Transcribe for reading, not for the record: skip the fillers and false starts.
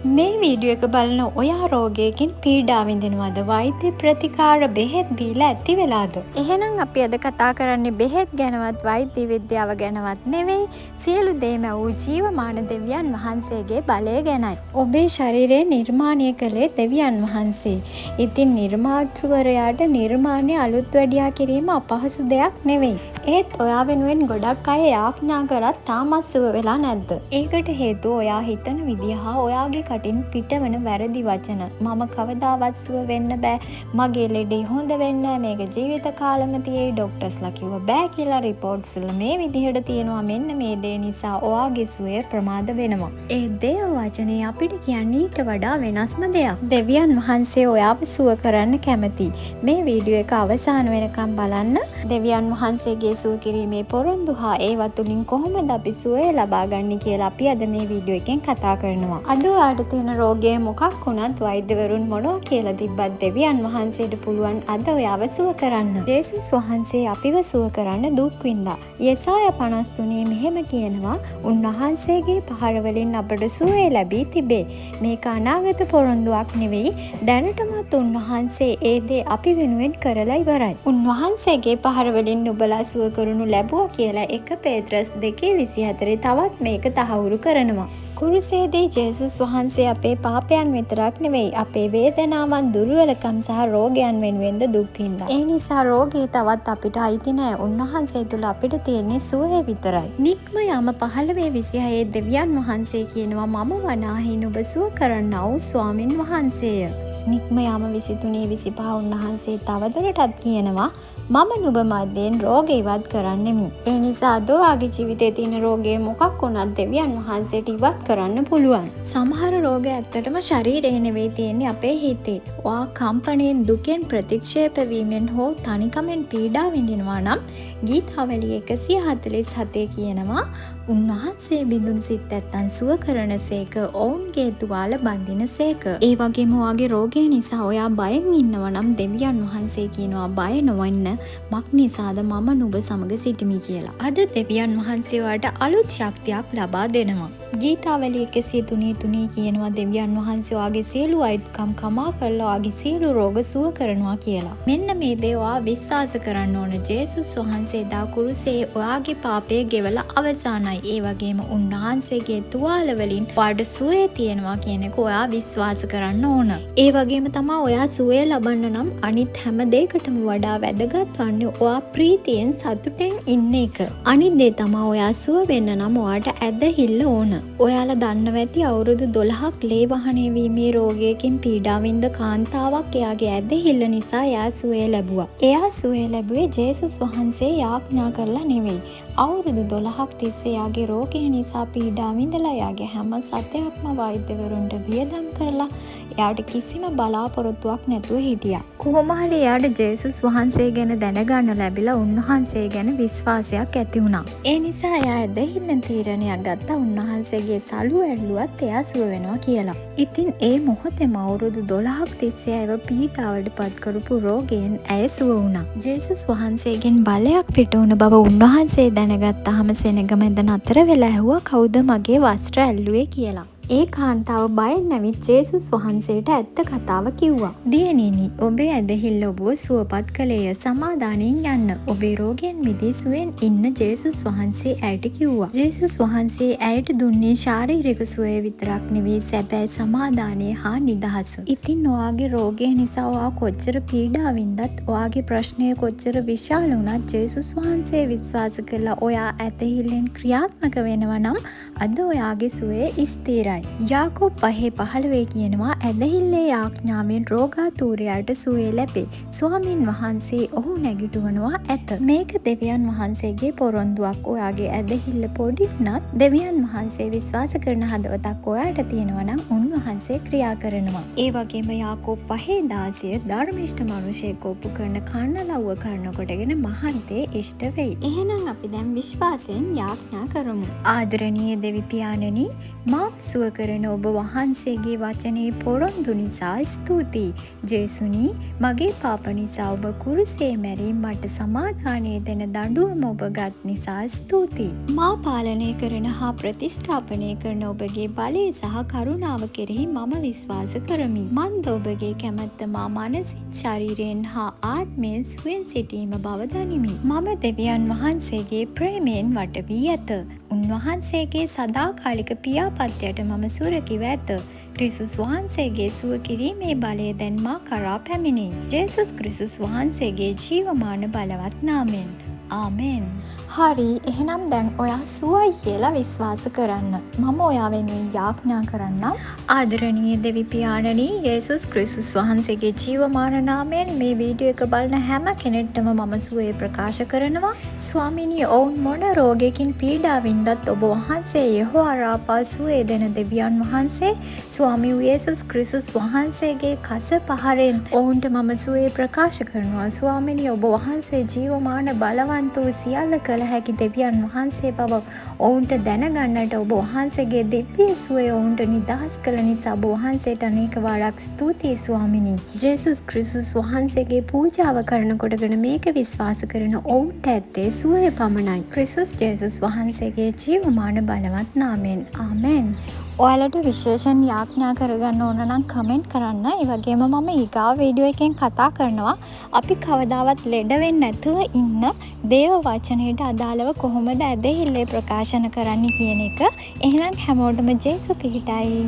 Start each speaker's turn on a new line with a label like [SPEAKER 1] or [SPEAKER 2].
[SPEAKER 1] මේ වීඩියෝ එක බලන ඔයා රෝගයකින් පීඩා විඳිනවද? වෛද්‍ය ප්‍රතිකාර බෙහෙත් බීලා ඇති වෙලාද? එහෙනම් අපි අද කතා කරන්නේ බෙහෙත් ගැනවත් වෛද්‍ය විද්‍යාව ගැනවත් නෙවෙයි, සියලු දේම වූ ජීවමාන දෙවියන් වහන්සේගේ බලය ගැනයි. ඔබේ ශරීරය නිර්මාණය කළේ දෙවියන් වහන්සේ. ඉතින් නිර්මාතෘවරයාට නිර්මාණය අලුත් වැඩියා කිරීම අපහසු දෙයක් නෙවෙයි. ඒත් ඔයා වෙනුවෙන් ගොඩක් අය යාඥා කරත් තාමත් සුව වෙලා නැද්ද? ඒකට හේතුව ඔයා හිතන විදිහ හා ඔයාගේ කටින් පිටවන වැරදි වචන. මම කවදාවත් සුව වෙන්න බෑ. මගේ ලෙඩේ හොඳ වෙන්න මේක ජීවිත කාලෙම තියෙයි. ડોක්ටර්ස්ලා කිව්වා බෑ කියලා රිපෝට්ස් වල මේ විදිහට තියෙනවා. මෙන්න මේ දේ නිසා ඔයාගේ සුවය ප්‍රමාද වෙනවා. ඒ දේව වචනේ අපිට කියන්නේ ඊට වඩා වෙනස්ම දෙයක්. දෙවියන් වහන්සේ ඔයාව සුව කරන්න කැමතියි. මේ වීඩියෝ එක අවසාන වෙනකම් බලන්න. දෙවියන් වහන්සේගේ සුව කිරීමේ පොරොන්දු හා ඒවත් තුලින් කොහොමද අපි සුවය ලබා ගන්න කියලා අපි අද මේ වීඩියෝ එකෙන් කතා කරනවා. අද ඔයාලට තියෙන රෝගය මොකක් වුණත් වෛද්‍යවරුන් මොනවා කියලා තිබ්බත් දෙවියන් වහන්සේට පුළුවන් අද ඔයාව සුව කරන්න. ජේසුස් වහන්සේ අපිව සුව කරන්න දුක් විඳා. යෙසායා 53 මෙහෙම කියනවා, උන්වහන්සේගේ පහර වලින් අපට සුවය ලැබී තිබේ. මේක අනාගත පොරොන්දුවක් නෙවෙයි, දැනටමත් උන්වහන්සේ ඒ දේ අපි වෙනුවෙන් කරලා ඉවරයි. උන්වහන්සේගේ පහර වලින් නුඹලා සුව කරනු ලැබුවා කියලා 1 පේත්‍රස් 2:24 තවත් මේක තහවුරු කරනවා. කුරුසේදී ජේසුස් වහන්සේ අපේ පාපයන් විතරක් නෙවෙයි, අපේ වේදනාවන්, දුර්වලකම් සහ රෝගයන් වෙනුවෙන්ද දුක් විඳා. ඒ නිසා රෝගේ තවත් අපිට අයිති නෑ. උන්වහන්සේ තුල අපිට තියෙන්නේ සුවය විතරයි. නික්ම යාම 15:26 දෙවියන් වහන්සේ කියනවා, මම වනාහි නුඹ සුව කරන්නා වූ ස්වාමින් වහන්සේය. නික්ම යාම 23:25 උන්වහන්සේ තවදුරටත් කියනවා, මම නුඹ මැදෙන් රෝග ඉවත් කරන්නෙමි. ඒ නිසා අද ඔයාගේ ජීවිතේ තියෙන රෝගය මොකක් වුණත් දෙවියන් වහන්සේට ඉවත් කරන්න පුළුවන්. සමහර රෝග ඇත්තටම ශරීරේ නෙවෙයි තියෙන්නේ අපේ හිතේ. ඔයා කම්පණයෙන්, දුකෙන්, ප්‍රතික්ෂේප වීමෙන් හෝ තනිකමෙන් පීඩා විඳිනවා නම් ගීතාවලිය 147 කියනවා, උන්වහන්සේ බිඳුන් සිත් ඇත්තන් සුව කරනසේක, ඔවුන්ගේ තුවාල බඳිනසේක. ඒ වගේම ඔයාගේ රෝගය නිසා ඔයා බයෙන් ඉන්නවා නම් දෙවියන් වහන්සේ කියනවා බය නොවෙන්න, මක් නිසාද මම නුඹ සමග සිටිමි කියලා. අද දෙවියන් වහන්සේ ඔයාට අලුත් ශක්තියක් ලබා දෙනවා. ගීතාවලිය 103 කියනවා, දෙවියන් වහන්සේ ඔයාගේ සියලු අයිතිකම් කමා කරලා ඔයාගේ සියලු රෝග සුව කරනවා කියලා. මෙන්න මේ දේ ඔයා විශ්වාස කරන්න ඕන. ජේසුස් වහන්සේ දා කුරුසේ ඔයාගේ පාපය ගෙවලා අවසానයි. ඒ වගේම උන්වහන්සේගේ තුවාල වලින් ඔයාට සුවය තියෙනවා කියන එක ඔයා විශ්වාස කරන්න ඕන. ඒ වගේම තමයි ඔයා සුවය ලබන්න නම් අනිත් හැම දෙයකටම වඩා වැදගත් වන්නේ ඔයා ප්‍රීතියෙන් සතුටෙන් ඉන්න එක. අනිත් දේ තමයි ඔයා සුව වෙන්න නම් ඔයාට ඇදහිල්ල ඕන. ඔයාලා දන්නව ඇති අවුරුදු 12ක් ලේ වහනය වීමේ රෝගයකින් පීඩා විඳ කාන්තාවක් එයාගේ ඇදහිල්ල නිසා එයා සුවය ලැබුවා. එයා සුවය ලැබුවේ ජේසුස් වහන්සේ යාඥා කරලා නෙවෙයි. අවුරුදු 12ක් තිස්සේ යාගේ රෝගය නිසා පීඩා විඳලා යාගේ හැම සතයක්ම වෛද්‍යවරුන්ට වියදම් කරලා එයාට කිසිම බලාපොරොත්තුවක් නැතුව හිටියා. කොහොම හරි එයාට ජේසුස් වහන්සේ ගැන දැනගන්න ලැබිලා උන්වහන්සේ ගැන විශ්වාසයක් ඇති වුණා. ඒ නිසා එයා ඇදහිල්ලෙන් තීරණයක් ගත්තා උන්වහන්සේගේ සලුව ඇල්ලුවත් එයා සුව වෙනවා කියලා. ඉතින් ඒ මොහොතේම අවුරුදු 12ක් තිස්සේ ඇයව පීඩාවට පත් කරපු රෝගයෙන් ඇය සුව වුණා. ජේසුස් වහන්සේගෙන් බලයක් පිට වුණ බව උන්වහන්සේ දැනගත්තාම සෙනග මැද නතර වෙලා ඇහුවා, කවුද මගේ වස්ත්‍ර ඇල්ලුවේ කියලා. ඒ කාන්තාව බයෙන් නැවිත් ජේසුස් වහන්සේට ඇත්ත කතාව කිව්වා. දියණියනි, ඔබේ ඇදහිල්ල ඔබව සුවපත් කළේය. සමාදානයෙන් යන්න. ඔබේ රෝගයෙන් මිදී සුවෙන් ඉන්න ජේසුස් වහන්සේ ඇයට කිව්වා. ජේසුස් වහන්සේ ඇයට දුන්නේ ශාරීරික සුවය විතරක් නෙවෙයි, සැබෑ සමාදානය හා නිදහස. ඉතින් ඔයාගේ රෝගය නිසා ඔයා කොච්චර පීඩා වින්දත්, ඔයාගේ ප්‍රශ්නය කොච්චර විශාල වුණත් ජේසුස් වහන්සේ විශ්වාස කරලා ඔයා ඇදහිල්ලෙන් ක්‍රියාත්මක වෙනවා නම් අද ඔයාගේ සුවය ස්ථිරයි. යාකෝබ් 5:15 කියනවා, ඇදහිල්ලේ යාඥාවෙන් රෝගාතුරයාට සුවය ලැබේ. ස්වාමින් වහන්සේ ඔහු නැගිටවනවා ඇත. මේක දෙවියන් වහන්සේගේ පොරොන්දුවක්. ඔයාගේ ඇදහිල්ල පොඩි වුණත් දෙවියන් වහන්සේ විශ්වාස කරන හදවතක් ඔයාට තියෙනවා නම් උන්වහන්සේ ක්‍රියා කරනවා. ඒ වගේම යාකෝබ් 5:16 ධර්මිෂ්ඨ මිනිසෙක් ඔප්පු කරන කන්නලව්ව කරනකොටගෙන මහත්දේ ඉෂ්ට වෙයි. එහෙනම් අපි දැන් විශ්වාසයෙන් යාඥා කරමු. ආදරණීය දෙවි පියාණනි, මාව සුව කරන ඔබ වහන්සේගේ වචනේ පොරොන්දු නිසා ස්තුතියි. ජේසුනි, මගේ පාප නිසා ඔබ කුරුසේ මැරී මට සමාදානය දෙන දඬුවම ඔබ ගත් නිසා ස්තුතියි. මා පාලනය කරන හා ප්‍රතිස්ථාපනය කරන ඔබගේ බලය සහ කරුණාව කෙරෙහි මම විශ්වාස කරමි. මන්ද ඔබගේ කැමැත්ත මා මනසින්, ශරීරයෙන් හා ආත්මයෙන් සුවෙන් සිටීම බව දනිමි. මම දෙවියන් වහන්සේගේ ප්‍රේමයෙන් වට වී ඇත. උන්වහන්සේගේ සදාකාලික පියාපත්යට මම සුරකිව ඇත. ක්‍රිස්තුස් වහන්සේගේ සුව කිරීමේ බලය දැන් මා කරා පැමිණේ. ජේසුස් ක්‍රිස්තුස් වහන්සේගේ ජීවමාන බලවත් නාමයෙන්. ආමෙන්. හරි, එහෙනම් දැන් ඔයා සුවයි කියලා විශ්වාස කරන්න. මම ඔයා වෙනුවෙන් යාඥා කරන්නම්. ආදරණීය දෙවි පියාණනි, යේසුස් ක්‍රිස්තුස් වහන්සේගේ ජීවමාන නාමයෙන් මේ වීඩියෝ එක බලන හැම කෙනෙක්ටම මම සුවය ප්‍රකාශ කරනවා. ස්වාමිනී, ඔවුන් මොන රෝගයකින් පීඩාවින්දත් ඔබ වහන්සේ යෙහෝවා රාපා සුවය දෙන දෙවියන් වහන්සේ, ස්වාමී යේසුස් ක්‍රිස්තුස් වහන්සේගේ කස පහරෙන් ඔවුන්ට මම සුවය ප්‍රකාශ කරනවා. ස්වාමිනී, ඔබ වහන්සේ ජීවමාන බලවන්ත වූ සියල්ල කළ හැකි දෙවියන් වහන්සේ බව ඔවුන්ට දැනගන්නට ඔබ වහන්සේගේ දිව්‍ය සුවය ඔවුන්ට නිදහස් කළ නිසා ඔබ වහන්සේට අනේක වාරක් ස්තුතියි ස්වාමිනී. ජේසුස් ක්‍රිස්තුස් වහන්සේගේ පූජාව කරනකොටගෙන මේක විශ්වාස කරන ඔවුන්ට ඇත්තේ සුවය පමණයි. ක්‍රිස්තුස් ජේසුස් වහන්සේගේ ජීවමාන බලවත් නාමයෙන්. ආමෙන්. ඔයාලට විශේෂයෙන් යාඥා කරගන්න ඕන නම් කමෙන්ට් කරන්න. ඒ වගේම මම ඊගාව වීඩියෝ එකෙන් කතා කරනවා අපි කවදාවත් ලෙඩ වෙන්නේ නැතුව ඉන්න දේව වචනයට අදාළව කොහොමද ඇදහිල්ලේ ප්‍රකාශන කරන්න කියන එක. එහෙනම් හැමෝටම ජේසු පිහිටයි.